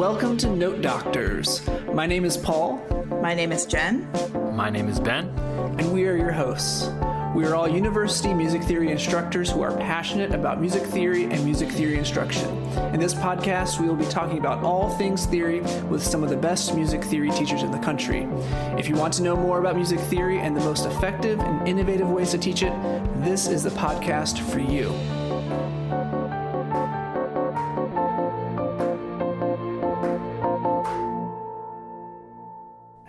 welcome to Note Doctors. My name is Paul. My name is Jen. My name is Ben. And we are your hosts. We are all university music theory instructors who are passionate about music theory and music theory instruction. In this podcast, we will be talking about all things theory with some of the best music theory teachers in the country. If you want to know more about music theory and the most effective and innovative ways to teach it, this is the podcast for you.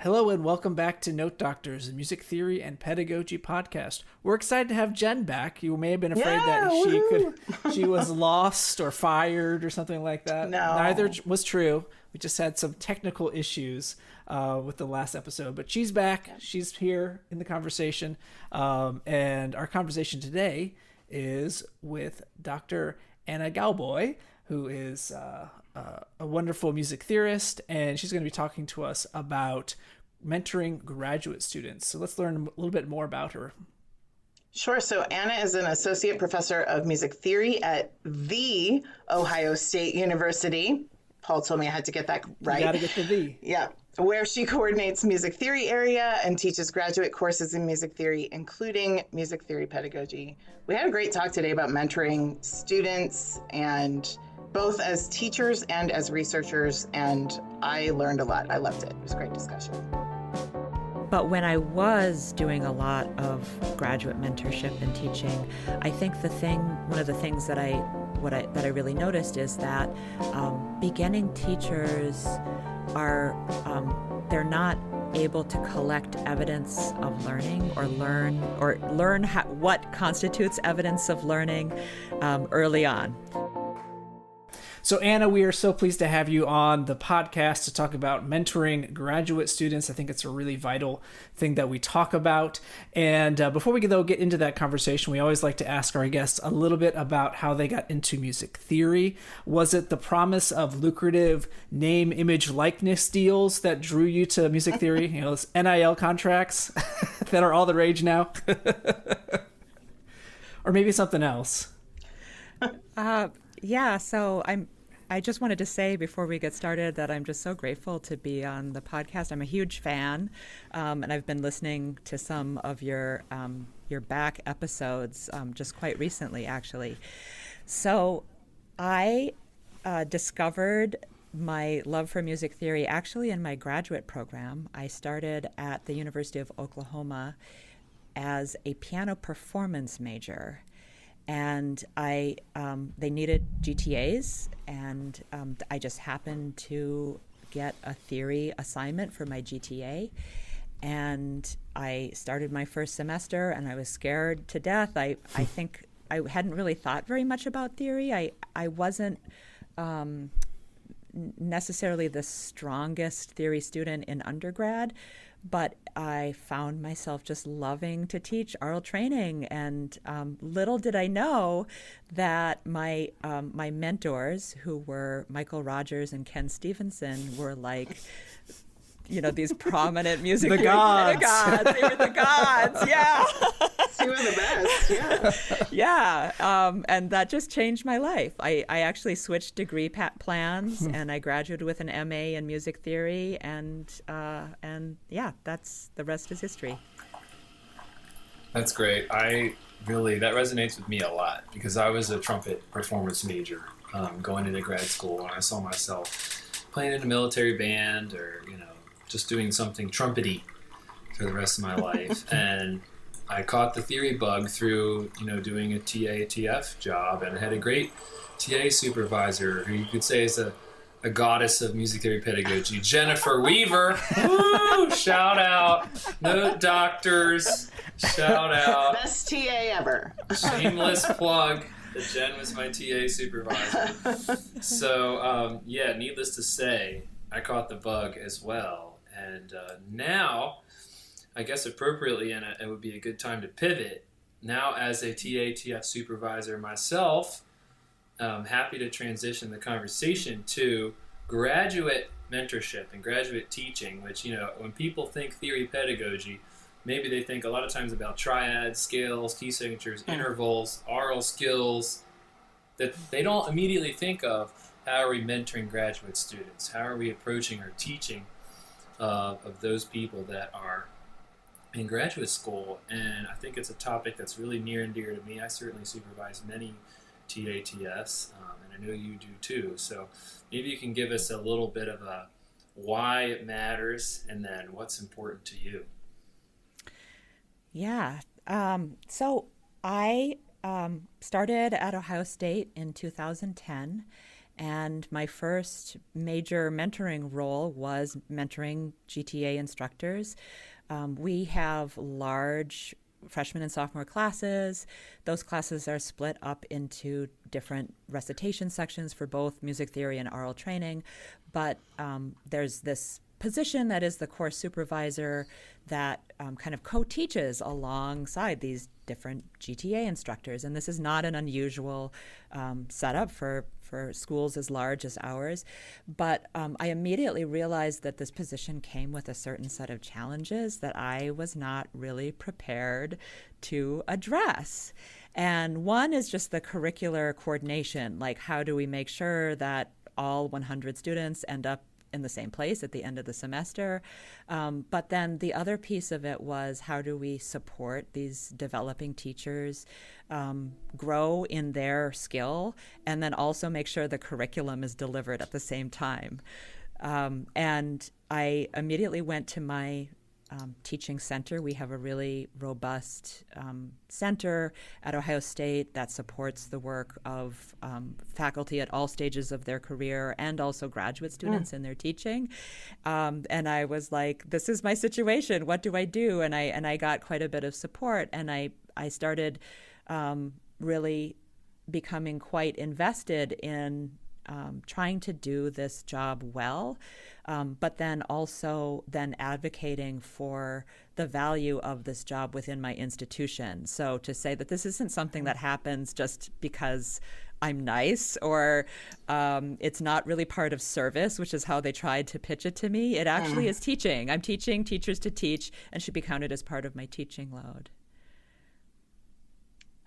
Hello and welcome back to Note Doctors, a music theory and pedagogy podcast. We're excited to have Jenn back. You may have been afraid that she was lost or fired or something like that. No. Neither was true. We just had some technical issues with the last episode, but she's back. She's here in the conversation. And our conversation today is with Dr. Anna Gawboy, who is a wonderful music theorist, and she's going to be talking to us about mentoring graduate students. So let's learn a little bit more about her. Sure. So Anna is an associate professor of music theory at the Ohio State University. Paul told me I had to get that right. You got to get the V. Yeah. Where she coordinates music theory area and teaches graduate courses in music theory, including music theory pedagogy. We had a great talk today about mentoring students, and both as teachers and as researchers, and I learned a lot. I loved it. It was a great discussion. But when I was doing a lot of graduate mentorship and teaching, I think one of the things that I really noticed is that beginning teachers are they're not able to collect evidence of learning or learn what constitutes evidence of learning early on. So Anna, we are so pleased to have you on the podcast to talk about mentoring graduate students. I think it's a really vital thing that we talk about. And before we get into that conversation, we always like to ask our guests a little bit about how they got into music theory. Was it the promise of lucrative name, image, likeness deals that drew you to music theory? You know, those NIL contracts that are all the rage now? Or maybe something else? Yeah, so I just wanted to say before we get started that I'm just so grateful to be on the podcast. I'm a huge fan, and I've been listening to some of your back episodes just quite recently, actually. So I discovered my love for music theory actually in my graduate program. I started at the University of Oklahoma as a piano performance major. And they needed GTAs, and I just happened to get a theory assignment for my GTA. And I started my first semester, and I was scared to death. I think I hadn't really thought very much about theory. I wasn't necessarily the strongest theory student in undergrad, but I found myself just loving to teach oral training, and little did I know that my mentors, who were Michael Rogers and Ken Stevenson, were like, these prominent music the gods. They were the gods, yeah. You were the best, yeah. Yeah, and that just changed my life. I actually switched degree plans, and I graduated with an MA in music theory, and yeah, the rest is history. That's great. That resonates with me a lot because I was a trumpet performance major going into grad school, and I saw myself playing in a military band or, just doing something trumpety for the rest of my life. And I caught the theory bug through, doing a TA/TF job, and I had a great TA supervisor who you could say is a goddess of music theory pedagogy, Jennifer Weaver. Woo! Shout out. Note Doctors. Shout out. Best TA ever. Shameless plug. That Jen was my TA supervisor. So, needless to say, I caught the bug as well. And now, I guess appropriately, and it would be a good time to pivot. Now, as a TA/TF supervisor myself, I'm happy to transition the conversation to graduate mentorship and graduate teaching, which, when people think theory pedagogy, maybe they think a lot of times about triads, scales, key signatures, intervals, aural skills, that they don't immediately think of how are we mentoring graduate students? How are we approaching our teaching of those people that are in graduate school? And I think it's a topic that's really near and dear to me. I certainly supervise many TATS, and I know you do too. So maybe you can give us a little bit of a why it matters and then what's important to you. Yeah. So I started at Ohio State in 2010, and my first major mentoring role was mentoring GTA instructors. We have large freshman and sophomore classes. Those classes are split up into different recitation sections for both music theory and aural training. But there's this position that is the course supervisor that kind of co-teaches alongside these different GTA instructors. And this is not an unusual setup for schools as large as ours. But I immediately realized that this position came with a certain set of challenges that I was not really prepared to address. And one is just the curricular coordination, like how do we make sure that all 100 students end up in the same place at the end of the semester. But then the other piece of it was how do we support these developing teachers grow in their skill and then also make sure the curriculum is delivered at the same time. And I immediately went to my teaching center. We have a really robust center at Ohio State that supports the work of faculty at all stages of their career and also graduate students in their teaching. And I was like, this is my situation. What do I do? And I got quite a bit of support. And I started really becoming quite invested in trying to do this job well, but then also then advocating for the value of this job within my institution. So to say that this isn't something that happens just because I'm nice or it's not really part of service, which is how they tried to pitch it to me. It actually is teaching. I'm teaching teachers to teach and should be counted as part of my teaching load.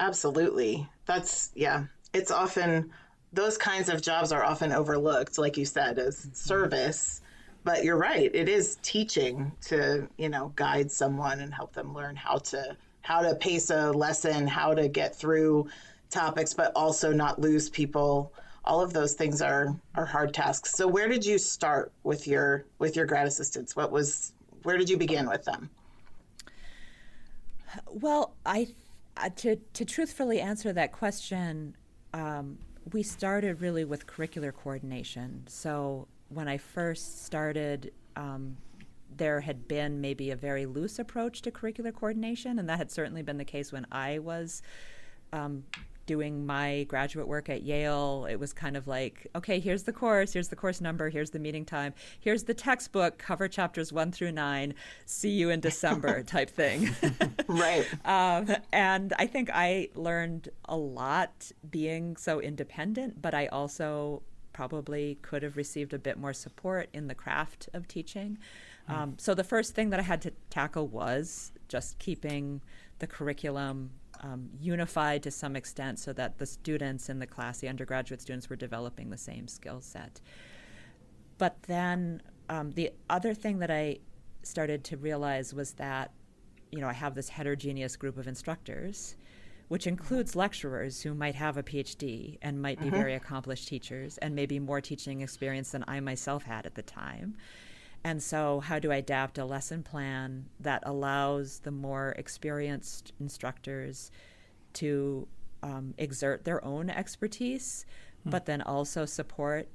Absolutely. It's often, those kinds of jobs are often overlooked, like you said, as service. But you're right, it is teaching to, guide someone and help them learn how to pace a lesson, how to get through topics, but also not lose people. All of those things are hard tasks. So where did you start with your grad assistants? Where did you begin with them? Well, to truthfully answer that question, we started really with curricular coordination. So when I first started, there had been maybe a very loose approach to curricular coordination, and that had certainly been the case when I was doing my graduate work at Yale. It was kind of like, okay, here's the course number, here's the meeting time, here's the textbook, cover chapters 1 through 9, see you in December type thing. Right. And I think I learned a lot being so independent, but I also probably could have received a bit more support in the craft of teaching. So the first thing that I had to tackle was just keeping the curriculum unified to some extent so that the students in the class, the undergraduate students, were developing the same skill set. But then the other thing that I started to realize was that, I have this heterogeneous group of instructors, which includes lecturers who might have a PhD and might be very accomplished teachers and maybe more teaching experience than I myself had at the time. And so how do I adapt a lesson plan that allows the more experienced instructors to exert their own expertise, but then also support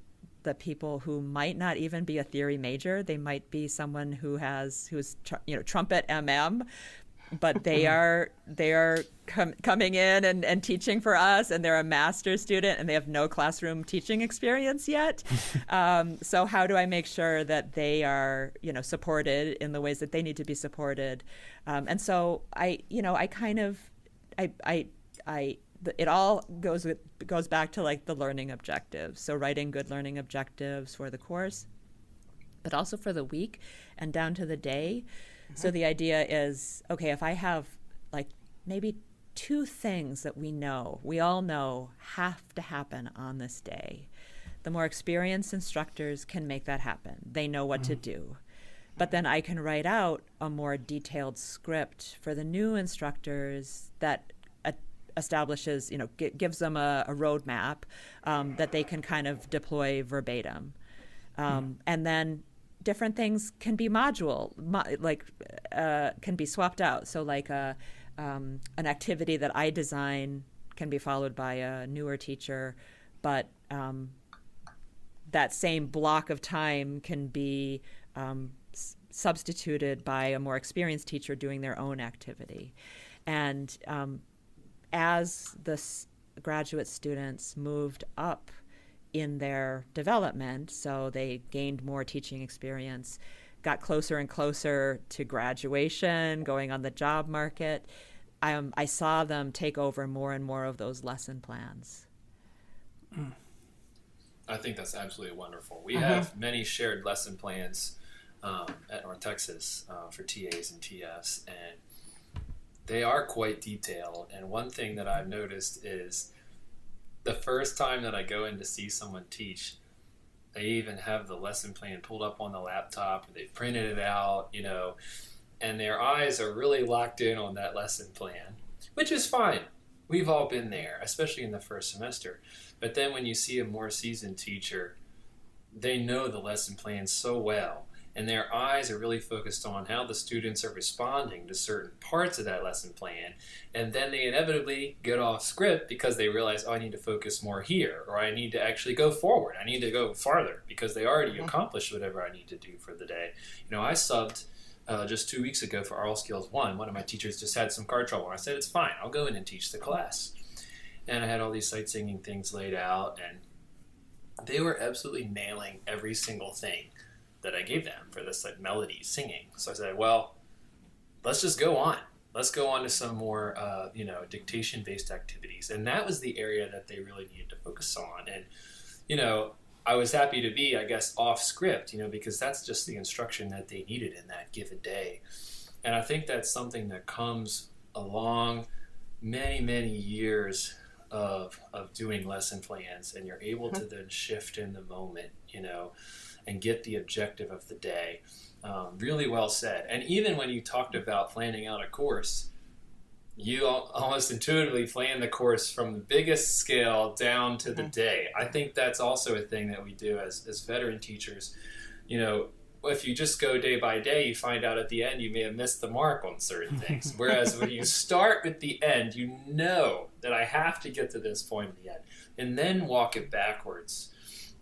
the people who might not even be a theory major? They might be someone who's trumpet MM, but they are coming in and teaching for us, and they're a master's student and they have no classroom teaching experience yet. So how do I make sure that they are, supported in the ways that they need to be supported? And so it all goes back to like the learning objectives. So writing good learning objectives for the course, but also for the week and down to the day. So the idea is, okay, if I have like maybe 2 things that we all know have to happen on this day, The more experienced instructors can make that happen. They know what to do. But then I can write out a more detailed script for the new instructors that establishes, gives them a roadmap that they can kind of deploy verbatim. And then different things can be can be swapped out. So like an activity that I design can be followed by a newer teacher, but that same block of time can be substituted by a more experienced teacher doing their own activity. And as the graduate students moved up in their development, so they gained more teaching experience, got closer and closer to graduation, going on the job market, I saw them take over more and more of those lesson plans. I think that's absolutely wonderful. We have many shared lesson plans at North Texas for TAs and TFs, and they are quite detailed. And one thing that I've noticed is the first time that I go in to see someone teach, they even have the lesson plan pulled up on the laptop, or they've printed it out, and their eyes are really locked in on that lesson plan, which is fine. We've all been there, especially in the first semester. But then when you see a more seasoned teacher, they know the lesson plan so well, and their eyes are really focused on how the students are responding to certain parts of that lesson plan. And then they inevitably get off script because they realize, I need to focus more here, or I need to actually go forward. I need to go farther because they already accomplished whatever I need to do for the day. I subbed just 2 weeks ago for Oral Skills 1. One of my teachers just had some car trouble. I said, it's fine. I'll go in and teach the class. And I had all these sight singing things laid out, and they were absolutely nailing every single thing that I gave them for this melody singing. So I said, well, let's just go on. Let's go on to some more, dictation-based activities. And that was the area that they really needed to focus on. And, I was happy to be, I guess, off script, because that's just the instruction that they needed in that given day. And I think that's something that comes along many, many years of doing lesson plans, and you're able to then shift in the moment, and get the objective of the day. Really well said. And even when you talked about planning out a course, you almost intuitively plan the course from the biggest scale down to the day. I think that's also a thing that we do as veteran teachers. If you just go day by day, you find out at the end you may have missed the mark on certain things. Whereas when you start with the end, you know that I have to get to this point at the end, and then walk it backwards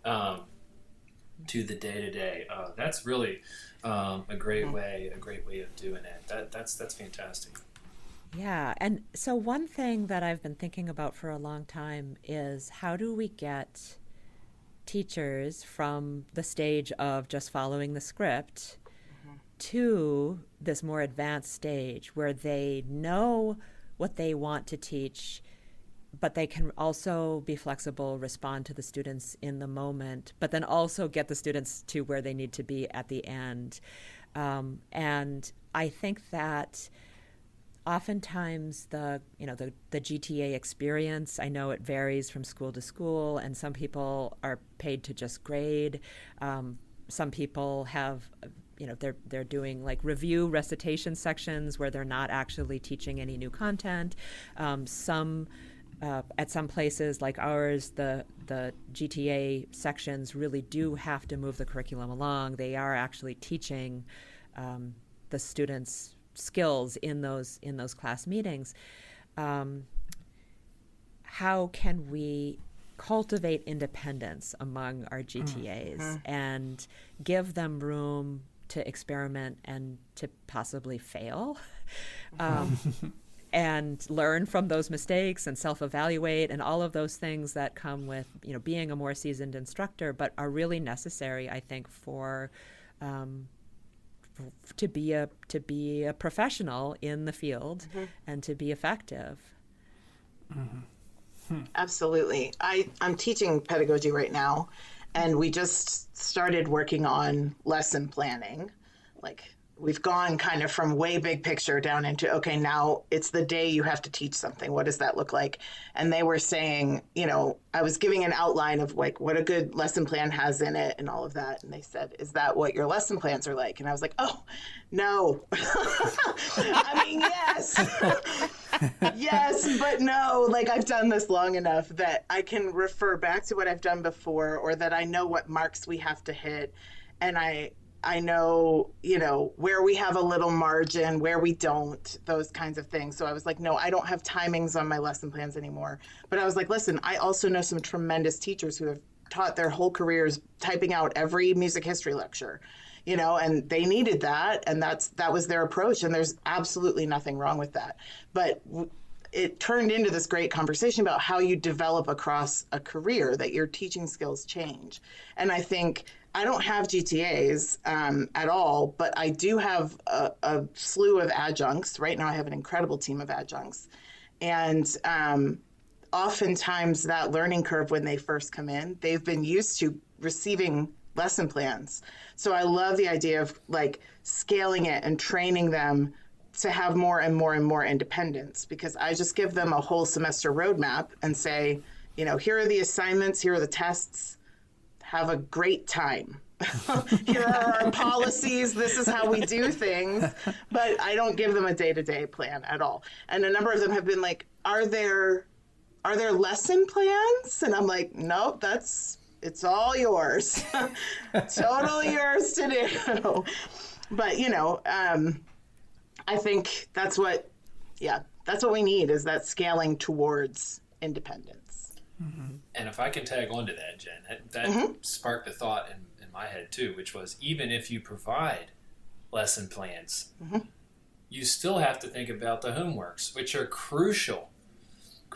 to the day-to-day. That's really a great way of doing it. That's fantastic. Yeah, and so one thing that I've been thinking about for a long time is how do we get teachers from the stage of just following the script to this more advanced stage where they know what they want to teach, but they can also be flexible, respond to the students in the moment, but then also get the students to where they need to be at the end. And I think that oftentimes the GTA experience, I know it varies from school to school, and some people are paid to just grade. Some people have, they're doing like review recitation sections where they're not actually teaching any new content. At some places like ours, the GTA sections really do have to move the curriculum along. They are actually teaching the students skills in those class meetings. How can we cultivate independence among our GTAs and give them room to experiment and to possibly fail? And learn from those mistakes and self-evaluate and all of those things that come with being a more seasoned instructor, but are really necessary, I think, for to be a professional in the field and to be effective. Absolutely. I'm teaching pedagogy right now, and we just started working on lesson planning, like we've gone kind of from way big picture down into, okay, now it's the day you have to teach something. What does that look like? And they were saying, I was giving an outline of like what a good lesson plan has in it and all of that. And they said, is that what your lesson plans are like? And I was like, oh, no. I mean, yes. Yes, but no. Like, I've done this long enough that I can refer back to what I've done before, or that I know what marks we have to hit. And I know, where we have a little margin, where we don't, those kinds of things. So I was like, no, I don't have timings on my lesson plans anymore. But I was like, listen, I also know some tremendous teachers who have taught their whole careers typing out every music history lecture, and they needed that. And that was their approach. And there's absolutely nothing wrong with that. But it turned into this great conversation about how you develop across a career, that your teaching skills change. And I think I don't have GTAs at all, but I do have a slew of adjuncts. Right now I have an incredible team of adjuncts. And oftentimes that learning curve, when they first come in, they've been used to receiving lesson plans. So I love the idea of like scaling it and training them to have more and more and more independence, because I just give them a whole semester roadmap and say, here are the assignments, here are the tests. Have a great time. Here are our policies. This is how we do things. But I don't give them a day-to-day plan at all. And a number of them have been like, are there lesson plans? And I'm like, nope, it's all yours. Totally yours to do. But, I think that's what we need, is that scaling towards independence. Mm-hmm. And if I can tag on to that, Jen, that sparked a thought in my head too, which was, even if you provide lesson plans, you still have to think about the homeworks, which are crucial.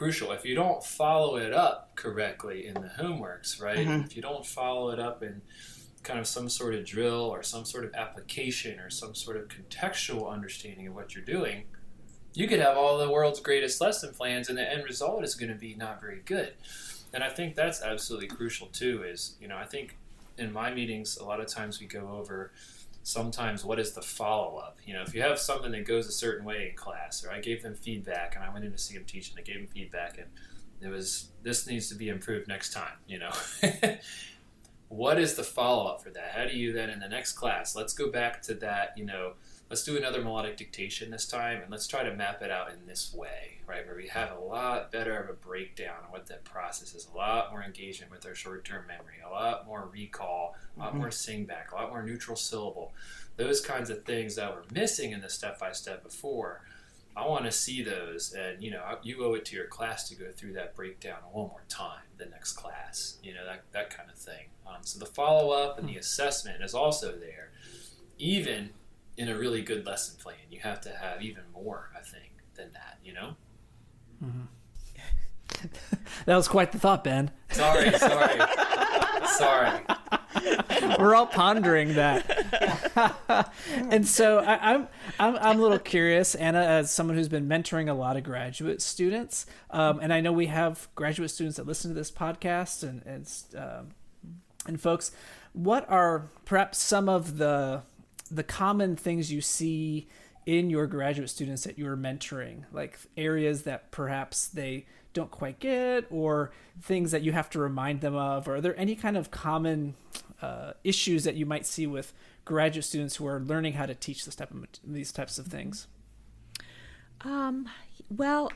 If you don't follow it up correctly in the homeworks, right? If you don't follow it up in kind of some sort of drill or some sort of application or some sort of contextual understanding of what you're doing, you could have all the world's greatest lesson plans and the end result is going to be not very good. And I think that's absolutely crucial too, is, I think in my meetings, a lot of times we go over sometimes what is the follow-up. If you have something that goes a certain way in class, or I gave them feedback and I went in to see them teach and I gave them feedback and it was, this needs to be improved next time, What is the follow-up for that? How do you then in the next class, let's go back to that, let's do another melodic dictation this time and let's try to map it out in this way, right? Where we have a lot better of a breakdown on what that process is, a lot more engagement with our short-term memory, a lot more recall, a lot more sing back, a lot more neutral syllable. Those kinds of things that were missing in the step-by-step before, I want to see those, and you owe it to your class to go through that breakdown one more time the next class, that kind of thing. So the follow-up and the assessment is also there. Even in a really good lesson plan, you have to have even more, I think, than that, That was quite the thought, Ben. Sorry. We're all pondering that. And so I'm a little curious, Anna, as someone who's been mentoring a lot of graduate students, and I know we have graduate students that listen to this podcast, and folks, what are perhaps some of the common things you see in your graduate students that you're mentoring, like areas that perhaps they don't quite get, or things that you have to remind them of? Or are there any kind of common issues that you might see with graduate students who are learning how to teach these types of things? Well,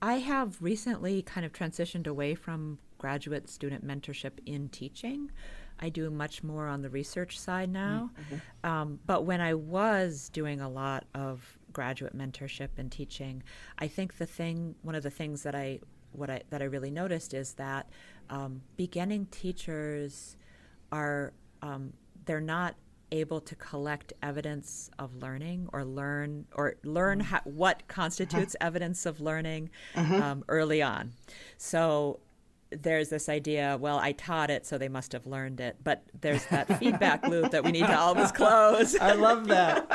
I have recently kind of transitioned away from graduate student mentorship in teaching. I do much more on the research side now. But when I was doing a lot of graduate mentorship and teaching, I think one of the things that I really noticed is that beginning teachers are they're not able to collect evidence of learning or learn what constitutes evidence of learning early on. So there's this idea, well, I taught it, so they must have learned it. But there's that feedback loop that we need to always close. I love that.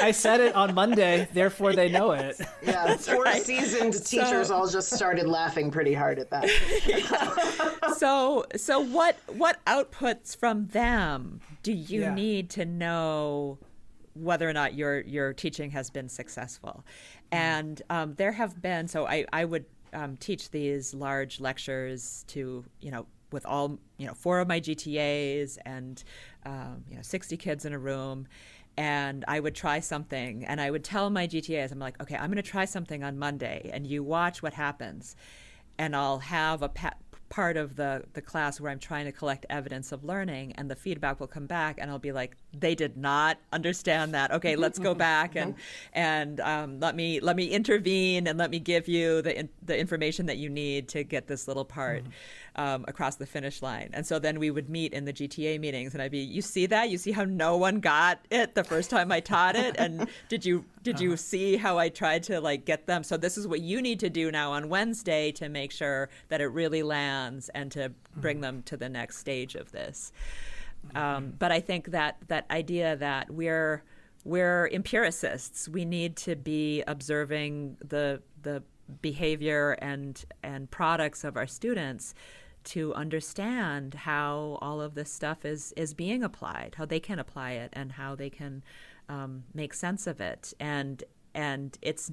I said it on Monday, therefore they know it. Yeah, four seasoned teachers all just started laughing pretty hard at that. So what outputs from them do you need to know whether or not your teaching has been successful. And there have been, so I would teach these large lectures to, with all, 4 of my GTAs and, 60 kids in a room. And I would try something, and I would tell my GTAs, I'm like, okay, I'm going to try something on Monday, and you watch what happens. And I'll have a part of the class where I'm trying to collect evidence of learning, and the feedback will come back, and I'll be like, they did not understand that. Okay, let's go back and let me intervene, and let me give you the information that you need to get this little part across the finish line. And so then we would meet in the GTA meetings, and I'd be, you see that? You see how no one got it the first time I taught it? And did you see how I tried to get them? So this is what you need to do now on Wednesday to make sure that it really lands and to bring them to the next stage of this. But I think that idea that we're empiricists, we need to be observing the behavior and products of our students to understand how all of this stuff is being applied, how they can apply it, and how they can make sense of it. And it's,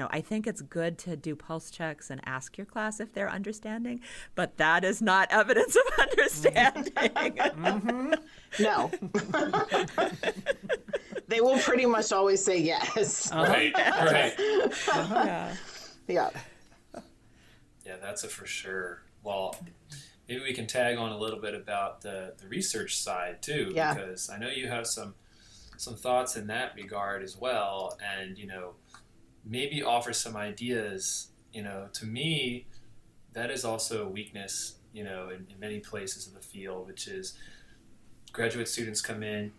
I think it's good to do pulse checks and ask your class if they're understanding, but that is not evidence of understanding. No. They will pretty much always say yes. Right. Yeah. Yeah, that's a for sure. Well, maybe we can tag on a little bit about the research side too, because I know you have some thoughts in that regard as well, and maybe offer some ideas. To me, that is also a weakness, in many places of the field, which is graduate students come in,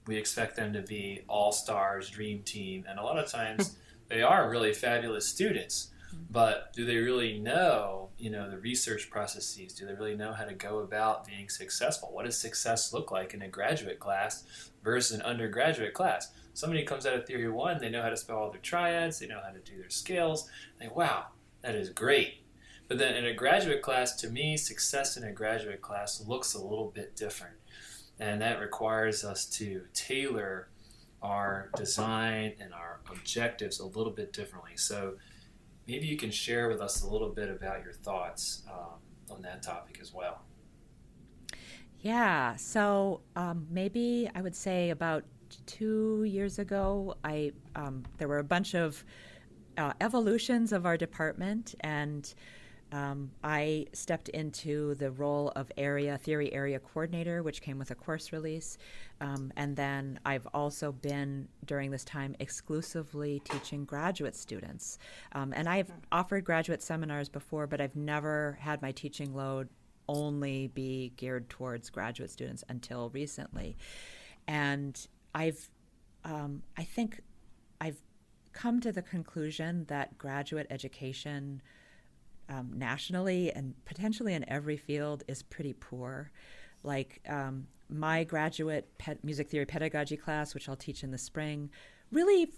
we expect them to be all-stars, dream team, and a lot of times they are really fabulous students. But do they really know, the research processes? Do they really know how to go about being successful? What does success look like in a graduate class versus an undergraduate class? Somebody comes out of Theory 1, they know how to spell all their triads, they know how to do their scales. They think, wow, that is great. But then in a graduate class, to me, success in a graduate class looks a little bit different. And that requires us to tailor our design and our objectives a little bit differently. So maybe you can share with us a little bit about your thoughts on that topic as well. Yeah, so maybe I would say about 2 years ago, there were a bunch of evolutions of our department, and I stepped into the role of theory area coordinator, which came with a course release. And then I've also been, during this time, exclusively teaching graduate students. And I've offered graduate seminars before, but I've never had my teaching load only be geared towards graduate students until recently. And I think I've come to the conclusion that graduate education nationally and potentially in every field is pretty poor. My graduate music theory pedagogy class, which I'll teach in the spring, really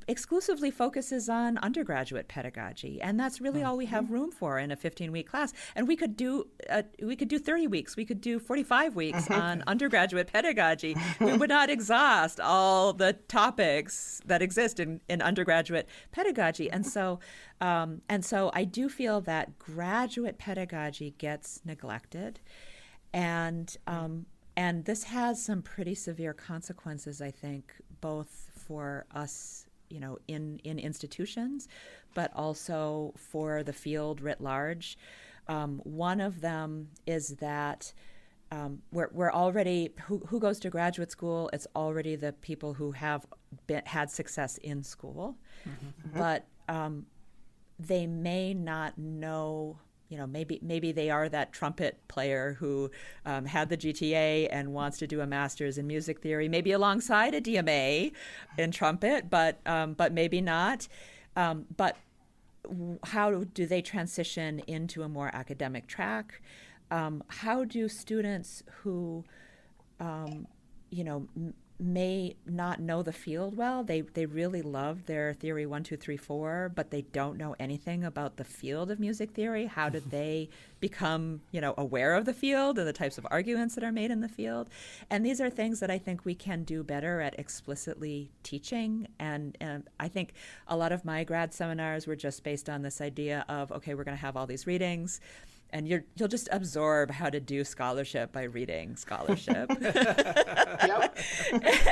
exclusively focuses on undergraduate pedagogy, and that's really all we have room for in a 15-week class. And we could do 30 weeks, we could do 45 weeks on undergraduate pedagogy. We would not exhaust all the topics that exist in undergraduate pedagogy. And so I do feel that graduate pedagogy gets neglected, and this has some pretty severe consequences, I think, both for us, in institutions, but also for the field writ large. One of them is that we're already, who goes to graduate school, it's already the people who have had success in school, but they may not know, maybe they are that trumpet player who had the GTA and wants to do a master's in music theory, maybe alongside a DMA in trumpet, but maybe not. But how do they transition into a more academic track? How do students who, may not know the field well. They really love their theory 1, 2, 3, 4, but they don't know anything about the field of music theory. How did they become, aware of the field and the types of arguments that are made in the field? And these are things that I think we can do better at explicitly teaching. And I think a lot of my grad seminars were just based on this idea of, okay, we're going to have all these readings, and you'll just absorb how to do scholarship by reading scholarship. Yep.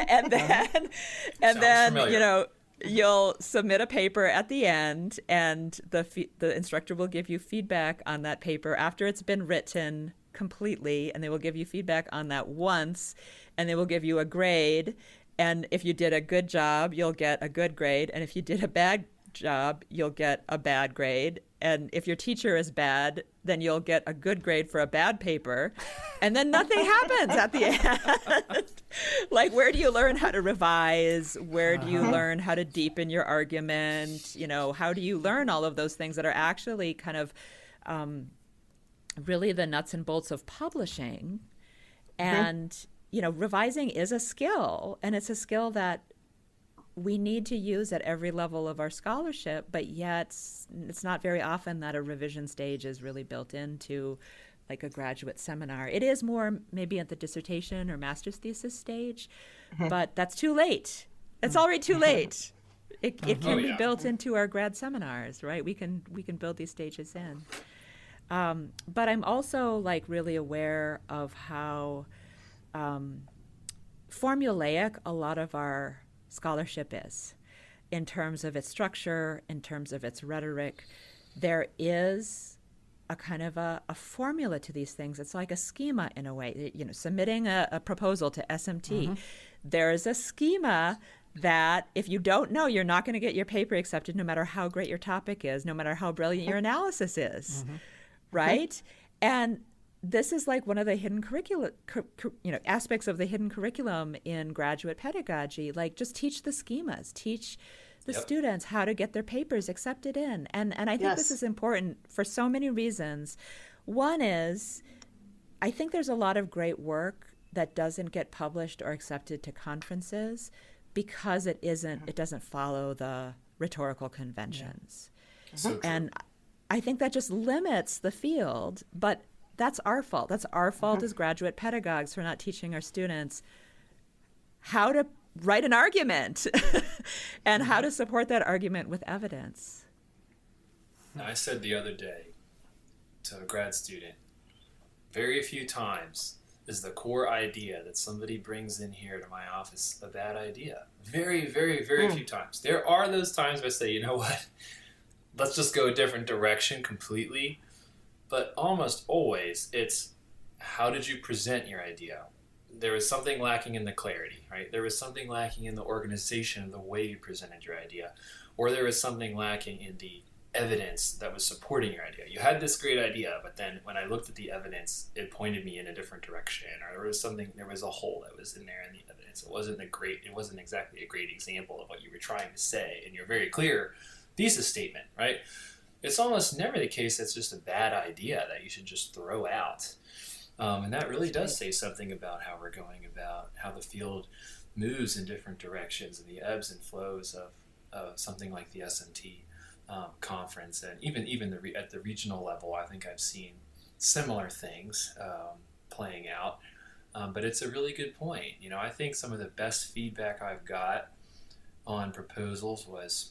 and then familiar. You'll submit a paper at the end, and the instructor will give you feedback on that paper after it's been written completely, and they will give you feedback on that once, and they will give you a grade. And if you did a good job, you'll get a good grade, and if you did a bad job, you'll get a bad grade. And if your teacher is bad, then you'll get a good grade for a bad paper. And then nothing happens at the end. Like, where do you learn how to revise? Where do you learn how to deepen your argument? How do you learn all of those things that are actually kind of really the nuts and bolts of publishing? And, revising is a skill, and it's a skill that we need to use at every level of our scholarship, but yet it's not very often that a revision stage is really built into like a graduate seminar. It is more maybe at the dissertation or master's thesis stage, but that's too late. It's already too late. It can be built into our grad seminars, right? We can build these stages in. But I'm also like really aware of how formulaic a lot of our scholarship is in terms of its structure, in terms of its rhetoric. There is a kind of a formula to these things. It's like a schema in a way. Submitting a proposal to SMT, there is a schema that if you don't know, you're not going to get your paper accepted no matter how great your topic is, no matter how brilliant your analysis is, right? And this is like one of the hidden aspects of the hidden curriculum in graduate pedagogy. Like, just teach the schemas, teach the students how to get their papers accepted in. And I think this is important for so many reasons. One is, I think there's a lot of great work that doesn't get published or accepted to conferences because it doesn't follow the rhetorical conventions. So and I think that just limits the field, but that's our fault. That's our fault as graduate pedagogues for not teaching our students how to write an argument and how to support that argument with evidence. I said the other day to a grad student, very few times is the core idea that somebody brings in here to my office a bad idea. Very, very, very few times. There are those times where I say, you know what, let's just go a different direction completely. But almost always, it's how did you present your idea? There was something lacking in the clarity, right? There was something lacking in the organization of the way you presented your idea. Or there was something lacking in the evidence that was supporting your idea. You had this great idea, but then when I looked at the evidence, it pointed me in a different direction. Or there was a hole that was in there in the evidence. It wasn't exactly a great example of what you were trying to say in your very clear thesis statement, right? It's almost never the case that's just a bad idea that you should just throw out. And that really does say something about how we're going about how the field moves in different directions and the ebbs and flows of something like the SMT conference. And even at the regional level, I think I've seen similar things playing out. But it's a really good point. I think some of the best feedback I've got on proposals was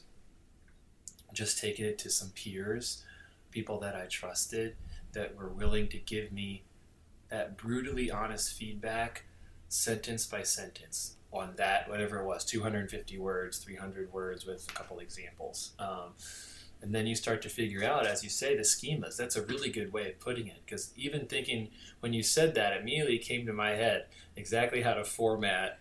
just taking it to some peers, people that I trusted, that were willing to give me that brutally honest feedback, sentence by sentence, on that, whatever it was, 250 words, 300 words with a couple examples. And then you start to figure out, as you say, the schemas. That's a really good way of putting it, because even thinking, when you said that, immediately came to my head exactly how to format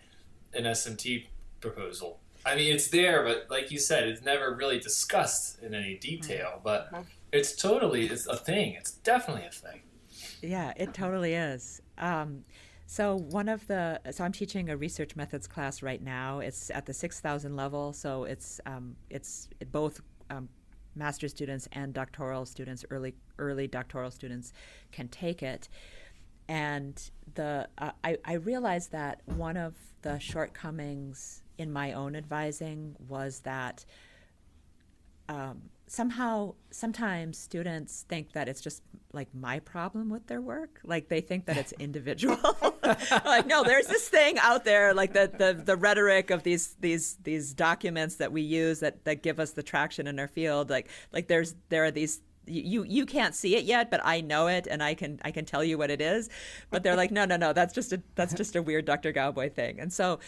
an SMT proposal. I mean, it's there, but like you said, it's never really discussed in any detail. But it's a thing. It's definitely a thing. Yeah, it totally is. So I'm teaching a research methods class right now. It's at the 6,000 level, so it's both master's students and doctoral students, early doctoral students can take it. And I realized that one of the shortcomings in my own advising was that sometimes students think that it's just like my problem with their work. Like they think that it's individual. Like, no, there's this thing out there, like the rhetoric of these documents that we use that give us the traction in our field. Like there are these. You can't see it yet, but I know it, and I can tell you what it is. But they're like, no, that's just a weird Dr. Gawboy thing. And so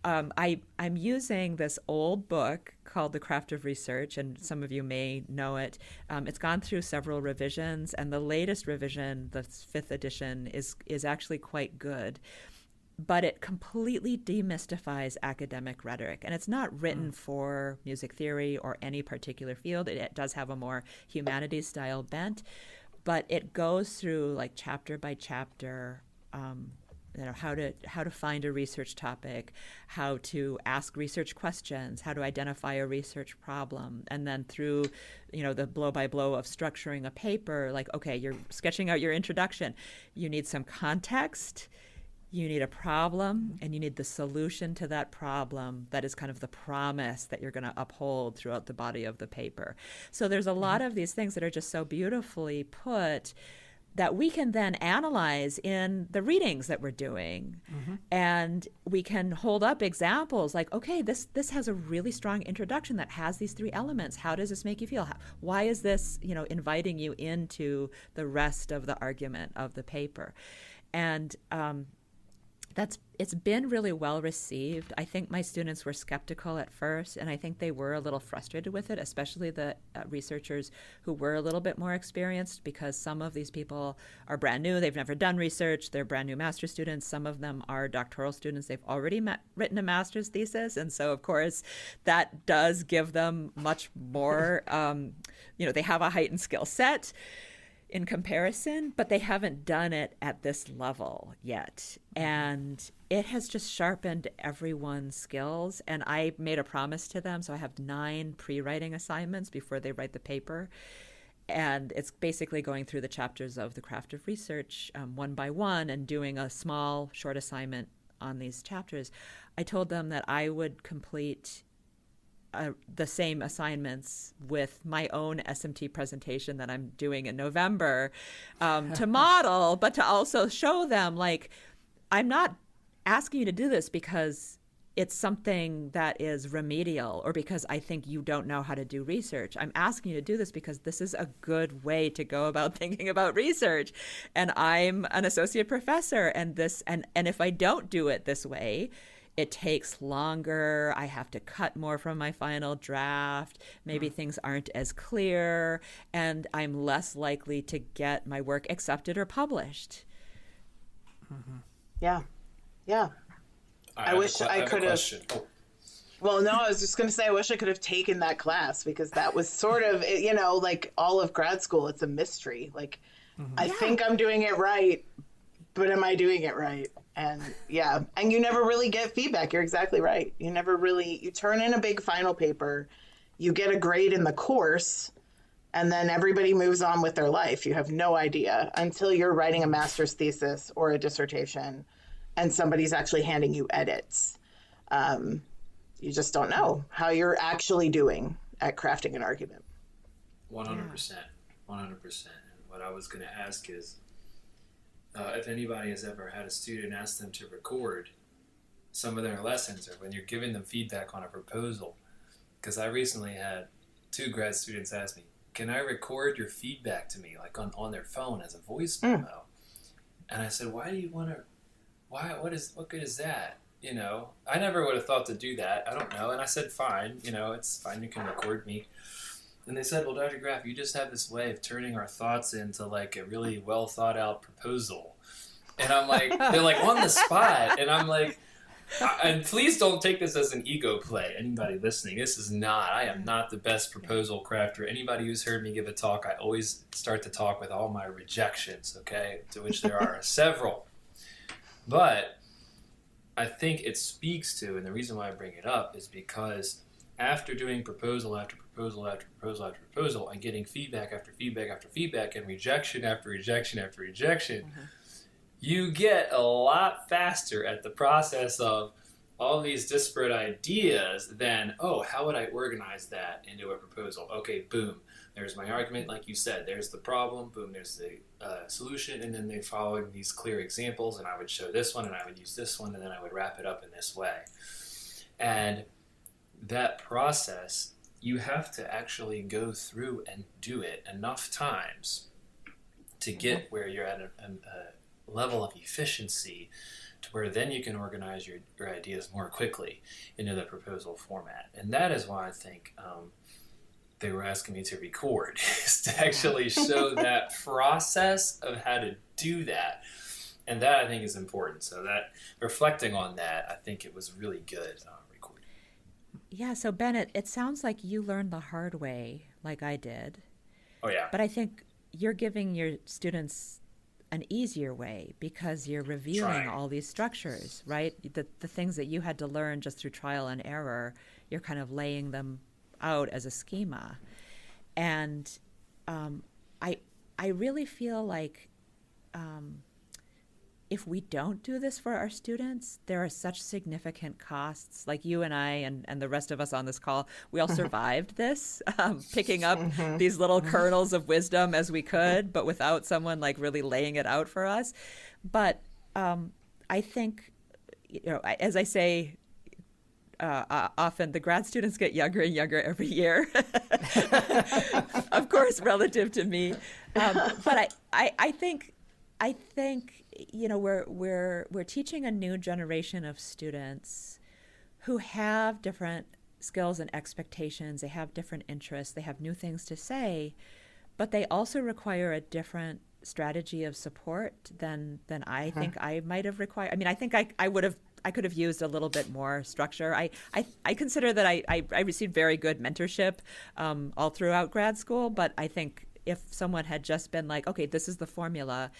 I'm using this old book called The Craft of Research, and some of you may know it. It's gone through several revisions, and the latest revision, the 5th edition, is actually quite good. But it completely demystifies academic rhetoric. And it's not written for music theory or any particular field. It does have a more humanities style bent, but it goes through like chapter by chapter, how to find a research topic, how to ask research questions, how to identify a research problem, and then through, the blow by blow of structuring a paper. Like, okay, you're sketching out your introduction. You need some context. You need a problem, and you need the solution to that problem that is kind of the promise that you're going to uphold throughout the body of the paper. So there's a lot of these things that are just so beautifully put that we can then analyze in the readings that we're doing. And we can hold up examples like, okay, this has a really strong introduction that has these 3 elements. How does this make you feel? Why is this, inviting you into the rest of the argument of the paper? And it's been really well received. I think my students were skeptical at first, and I think they were a little frustrated with it, especially the researchers who were a little bit more experienced, because some of these people are brand new. They've never done research. They're brand new master's students. Some of them are doctoral students. They've already written a master's thesis. And so, of course, that does give them much more, they have a heightened skill set in comparison, but they haven't done it at this level yet. And it has just sharpened everyone's skills. And I made a promise to them. So I have 9 pre-writing assignments before they write the paper. And it's basically going through the chapters of The Craft of Research one by one and doing a small short assignment on these chapters. I told them that I would complete the same assignments with my own SMT presentation that I'm doing in November to model, but to also show them, like, I'm not asking you to do this because it's something that is remedial or because I think you don't know how to do research. I'm asking you to do this because this is a good way to go about thinking about research. And I'm an associate professor, and if I don't do it this way, it takes longer. I have to cut more from my final draft. Maybe things aren't as clear, and I'm less likely to get my work accepted or published. Yeah. I wish I could have. Well, no, I was just going to say, I wish I could have taken that class, because that was sort of, like all of grad school. It's a mystery. Like, I think I'm doing it right, but am I doing it right? And and you never really get feedback. You're exactly right. You turn in a big final paper, you get a grade in the course, and then everybody moves on with their life. You have no idea until you're writing a master's thesis or a dissertation and somebody's actually handing you edits. You just don't know how you're actually doing at crafting an argument. 100%. 100%. And what I was going to ask is, if anybody has ever had a student ask them to record some of their lessons, or when you're giving them feedback on a proposal, because I recently had 2 grad students ask me, can I record your feedback to me, like on their phone as a voice memo? And I said, why do you want to, what good is that? I never would have thought to do that. I don't know. And I said, fine, it's fine. You can record me. And they said, well, Dr. Graff, you just have this way of turning our thoughts into like a really well thought out proposal. And I'm like, they're like on the spot. And I'm like, and please don't take this as an ego play. Anybody listening, I am not the best proposal crafter. Anybody who's heard me give a talk, I always start the talk with all my rejections, okay? To which there are several. But I think it speaks to, and the reason why I bring it up is because after doing proposal after proposal after proposal after proposal and getting feedback after feedback after feedback and rejection after rejection after rejection, you get a lot faster at the process of all these disparate ideas than, oh, how would I organize that into a proposal? Okay, boom. There's my argument, like you said. There's the problem. Boom, there's the solution. And then they're following these clear examples. And I would show this one, and I would use this one, and then I would wrap it up in this way. And that process, you have to actually go through and do it enough times to get where you're at a level of efficiency to where then you can organize your ideas more quickly into the proposal format. And that is why I think they were asking me to record, is to actually show that process of how to do that. And that, I think, is important. So that, reflecting on that, I think it was really good recording. Yeah, so Ben, it sounds like you learned the hard way, like I did. Oh, yeah. But I think you're giving your students an easier way because you're revealing all these structures, right? The things that you had to learn just through trial and error, you're kind of laying them out as a schema. And I really feel like if we don't do this for our students, there are such significant costs. Like you and I and the rest of us on this call, we all survived this, picking up these little kernels of wisdom as we could, but without someone like really laying it out for us. But I think, as I say, often the grad students get younger and younger every year, of course, relative to me. But I think we're teaching a new generation of students who have different skills and expectations. They have different interests. They have new things to say, but they also require a different strategy of support than I think I might have required. I mean, I think I could have used a little bit more structure. I consider that I received very good mentorship all throughout grad school, but I think if someone had just been like, okay, this is the formula,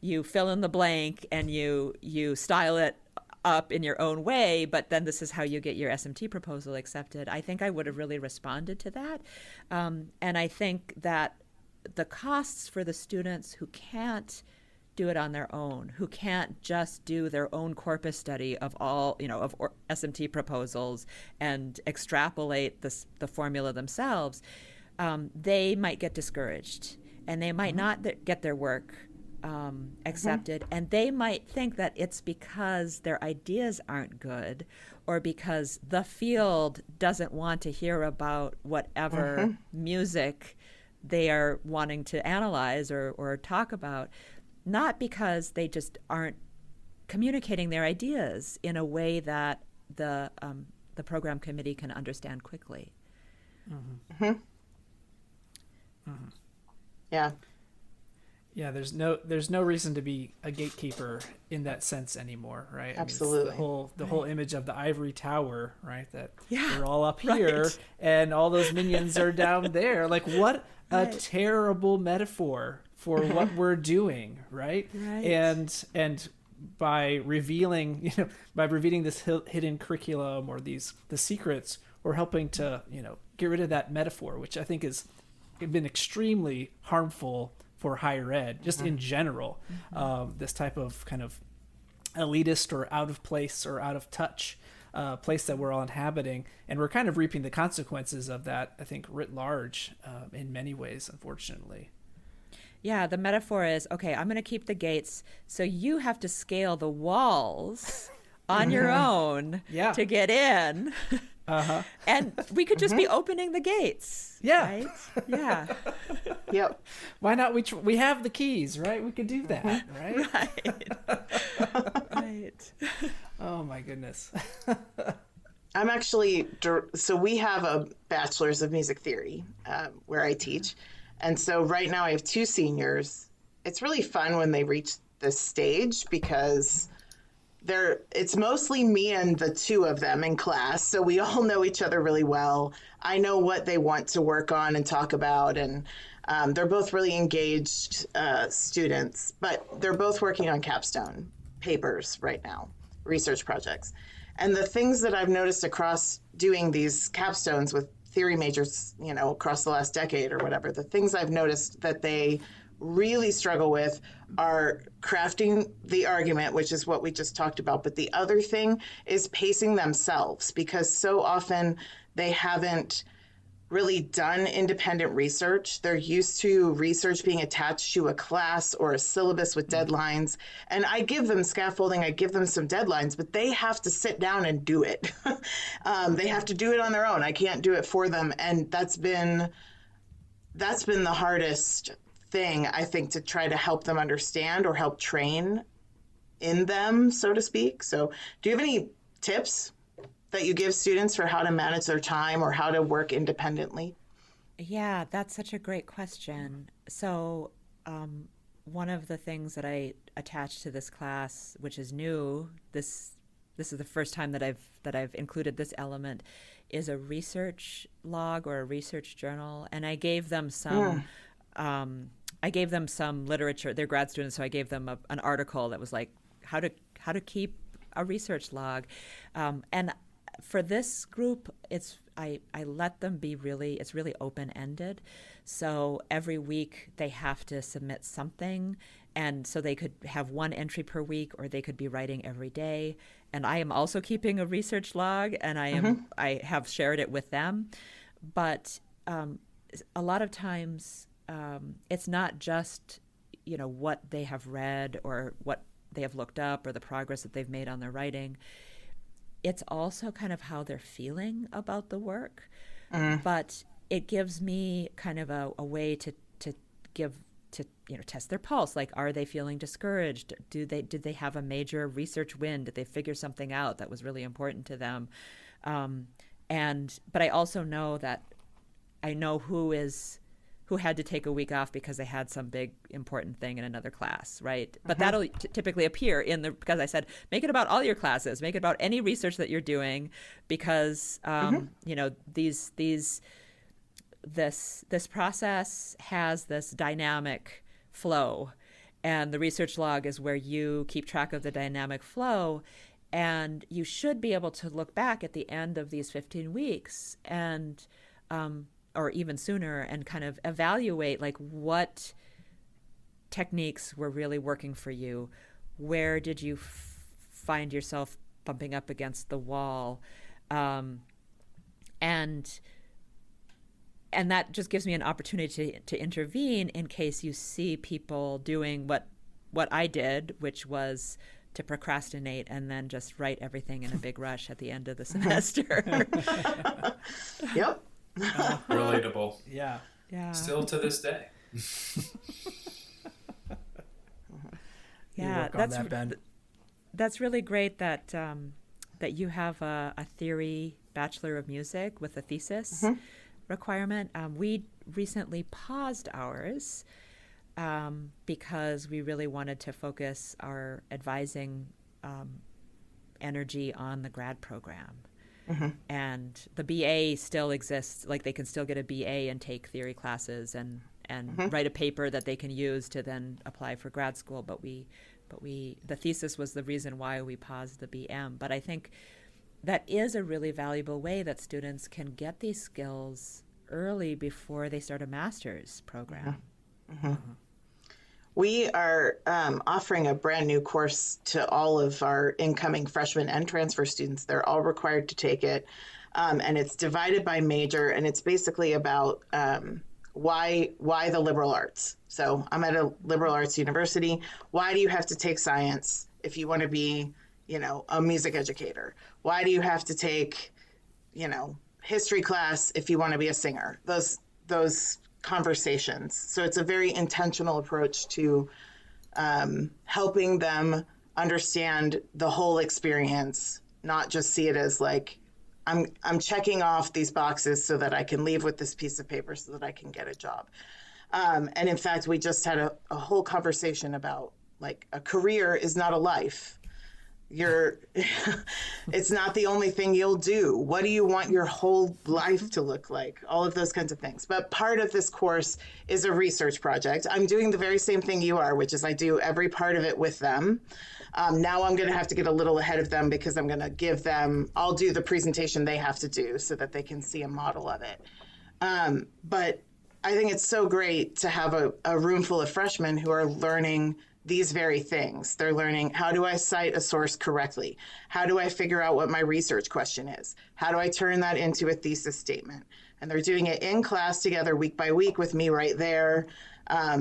you fill in the blank and you style it up in your own way, but then this is how you get your SMT proposal accepted, I think I would have really responded to that. And I think that the costs for the students who can't do it on their own, who can't just do their own corpus study of all, of SMT proposals and extrapolate the formula themselves, they might get discouraged and they might not get their work accepted, and they might think that it's because their ideas aren't good or because the field doesn't want to hear about whatever music they are wanting to analyze or talk about, not because they just aren't communicating their ideas in a way that the program committee can understand quickly. Yeah. Yeah, there's no reason to be a gatekeeper in that sense anymore, right? Absolutely. I mean, the whole image of the ivory tower, right? That Yeah, we're all up here and all those minions are down there. Like, what a terrible metaphor for what we're doing, right? And by revealing this hidden curriculum or the secrets, we're helping to get rid of that metaphor, which I think has been extremely harmful for higher ed, just in general. This type of kind of elitist or out of place or out of touch place that we're all inhabiting, and we're kind of reaping the consequences of that, I think, writ large in many ways, unfortunately. Yeah, the metaphor is, okay, I'm going to keep the gates, so you have to scale the walls on your own to get in. And we could just be opening the gates. Yeah. Right? Yeah. Yep. Why not? We have the keys, right? We could do that, right? Right. Oh, my goodness. I'm actually, so we have a bachelor's of music theory where I teach. And so right now I have 2 seniors. It's really fun when they reach this stage because it's mostly me and the 2 of them in class. So we all know each other really well. I know what they want to work on and talk about. And they're both really engaged students, but they're both working on capstone papers right now, research projects. And the things that I've noticed across doing these capstones with theory majors, across the last decade or whatever, the things I've noticed that they really struggle with are crafting the argument, which is what we just talked about. But the other thing is pacing themselves, because so often they haven't really done independent research. They're used to research being attached to a class or a syllabus with deadlines. And I give them scaffolding, I give them some deadlines, but they have to sit down and do it. They have to do it on their own. I can't do it for them. And that's been the hardest thing, I think, to try to help them understand or help train in them, so to speak. So do you have any tips that you give students for how to manage their time or how to work independently? Yeah, that's such a great question. So one of the things that I attached to this class, which is new, this is the first time that I've included this element, is a research log or a research journal. And I gave them some literature. They're grad students, so I gave them an article that was like how to keep a research log. And for this group, I let them be it's really open-ended. So every week they have to submit something, and so they could have one entry per week, or they could be writing every day. And I am also keeping a research log, and I have shared it with them. But a lot of times it's not just what they have read or what they have looked up or the progress that they've made on their writing. It's also kind of how they're feeling about the work. But it gives me kind of a way to test their pulse. Like, are they feeling discouraged? Did they have a major research win? Did they figure something out that was really important to them? But I also know that I know who had to take a week off because they had some big important thing in another class, right? But that'll typically appear because I said, make it about all your classes, make it about any research that you're doing, because this process has this dynamic flow, and the research log is where you keep track of the dynamic flow. And you should be able to look back at the end of these 15 weeks and or even sooner, and kind of evaluate like what techniques were really working for you. Where did you find yourself bumping up against the wall? And that just gives me an opportunity to intervene in case you see people doing what I did, which was to procrastinate and then just write everything in a big rush at the end of the semester. Yep. Relatable. Yeah. Still to this day. Yeah, that's really great that you have a theory Bachelor of Music with a thesis requirement. We recently paused ours because we really wanted to focus our advising energy on the grad program. And the BA still exists, like they can still get a BA and take theory classes and write a paper that they can use to then apply for grad school. But the thesis was the reason why we paused the BM. But I think that is a really valuable way that students can get these skills early before they start a master's program. We are offering a brand new course to all of our incoming freshmen and transfer students. They're all required to take it. And it's divided by major, and it's basically about why the liberal arts. So I'm at a liberal arts university. Why do you have to take science if you want to be, a music educator? Why do you have to take, history class if you want to be a singer? Those conversations. So it's a very intentional approach to helping them understand the whole experience, not just see it as like, I'm checking off these boxes so that I can leave with this piece of paper so that I can get a job. And in fact, we just had a whole conversation about like a career is not a life. It's not the only thing you'll do. What do you want your whole life to look like? All of those kinds of things. But part of this course is a research project. I'm doing the very same thing you are, which is I do every part of it with them. Now I'm going to have to get a little ahead of them because I'm going to I'll do the presentation they have to do so that they can see a model of it. But I think it's so great to have a room full of freshmen who are learning these very things. They're learning, how do I cite a source correctly? How do I figure out what my research question is? How do I turn that into a thesis statement? And they're doing it in class together week by week with me right there.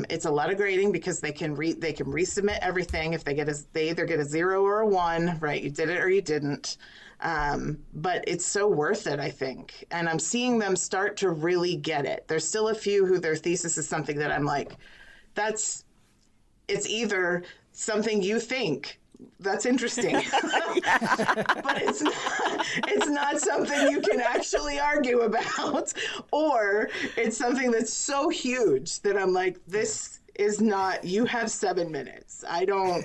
It's a lot of grading because they can resubmit everything. If they either get a 0 or a 1, right? You did it or you didn't. But it's so worth it, I think. And I'm seeing them start to really get it. There's still a few who their thesis is something that I'm like, it's either something you think, that's interesting, but it's not something you can actually argue about, or it's something that's so huge that I'm like, this is not, you have 7 minutes. I don't.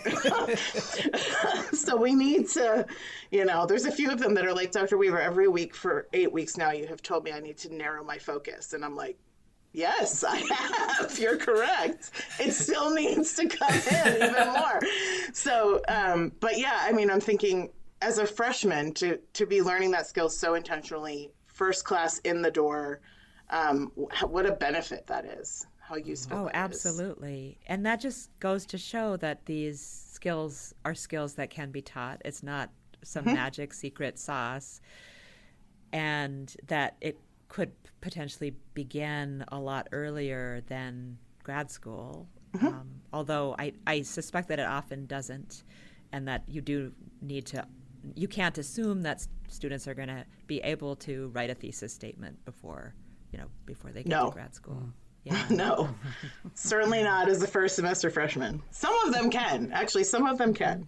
So we need to, there's a few of them that are like, Dr. Weaver, every week for 8 weeks now, you have told me I need to narrow my focus. And I'm like, yes, I have. You're correct. It still needs to come in even more. So, but yeah, I mean, I'm thinking as a freshman to be learning that skill so intentionally, first class in the door, what a benefit that is. How useful. Oh, absolutely. And that just goes to show that these skills are skills that can be taught. It's not some magic secret sauce, and that it could potentially begin a lot earlier than grad school, although I suspect that it often doesn't, and that you can't assume that students are going to be able to write a thesis statement before they get to grad school. Yeah. No, certainly not as a first semester freshman. Some of them can,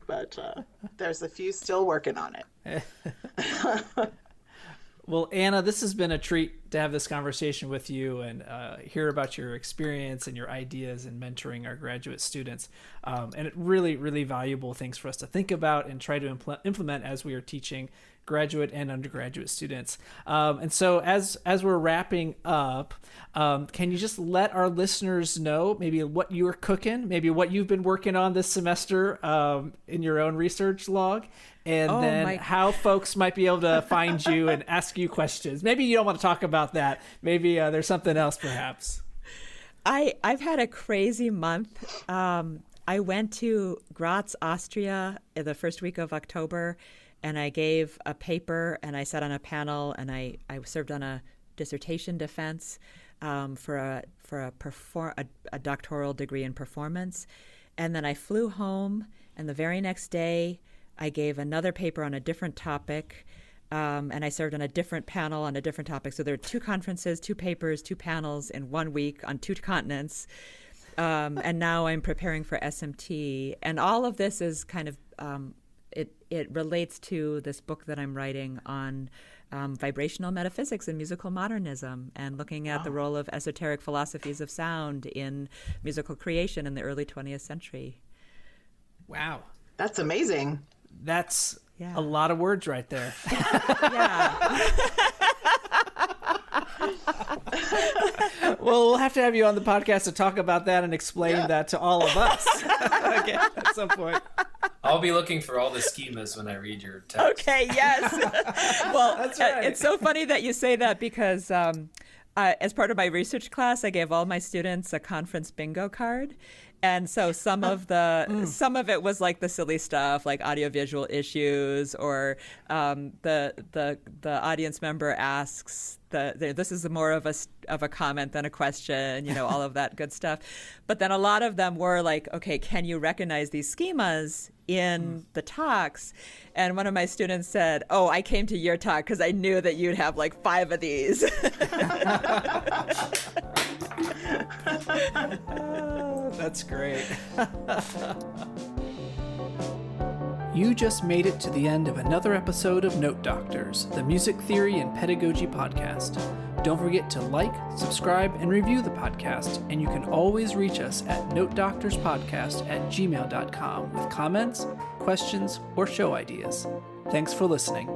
but there's a few still working on it. Well, Anna, this has been a treat to have this conversation with you and hear about your experience and your ideas in mentoring our graduate students. And it really, really valuable things for us to think about and try to implement as we are teaching graduate and undergraduate students. And so as we're wrapping up, can you just let our listeners know maybe what you're cooking, maybe what you've been working on this semester in your own research log, and how folks might be able to find you and ask you questions. Maybe you don't want to talk about that. Maybe there's something else perhaps. I've had a crazy month. I went to Graz, Austria in the first week of October, and I gave a paper, and I sat on a panel, and I served on a dissertation defense for a doctoral degree in performance. And then I flew home, and the very next day I gave another paper on a different topic, and I served on a different panel on a different topic. So there were 2 conferences, 2 papers, 2 panels in 1 week on 2 continents. And now I'm preparing for SMT. And all of this is kind of it relates to this book that I'm writing on vibrational metaphysics and musical modernism, and looking at the role of esoteric philosophies of sound in musical creation in the early 20th century. Wow. That's amazing. That's a lot of words right there. Yeah. Well, we'll have to have you on the podcast to talk about that and explain that to all of us again at some point. I'll be looking for all the schemas when I read your text. Okay, yes. Well, That's right. It's so funny that you say that because as part of my research class, I gave all my students a conference bingo card. And so some of it was like the silly stuff, like audiovisual issues, or the audience member asks this is more of a comment than a question, all of that good stuff. But then a lot of them were like, okay, can you recognize these schemas in the talks? And one of my students said, "Oh, I came to your talk because I knew that you'd have like 5 of these." That's great. You just made it to the end of another episode of Note Doctors, the music theory and pedagogy podcast. Don't forget to like, subscribe, and review the podcast, and you can always reach us at notedoctorspodcast@gmail.com with comments, questions or show ideas. Thanks for listening.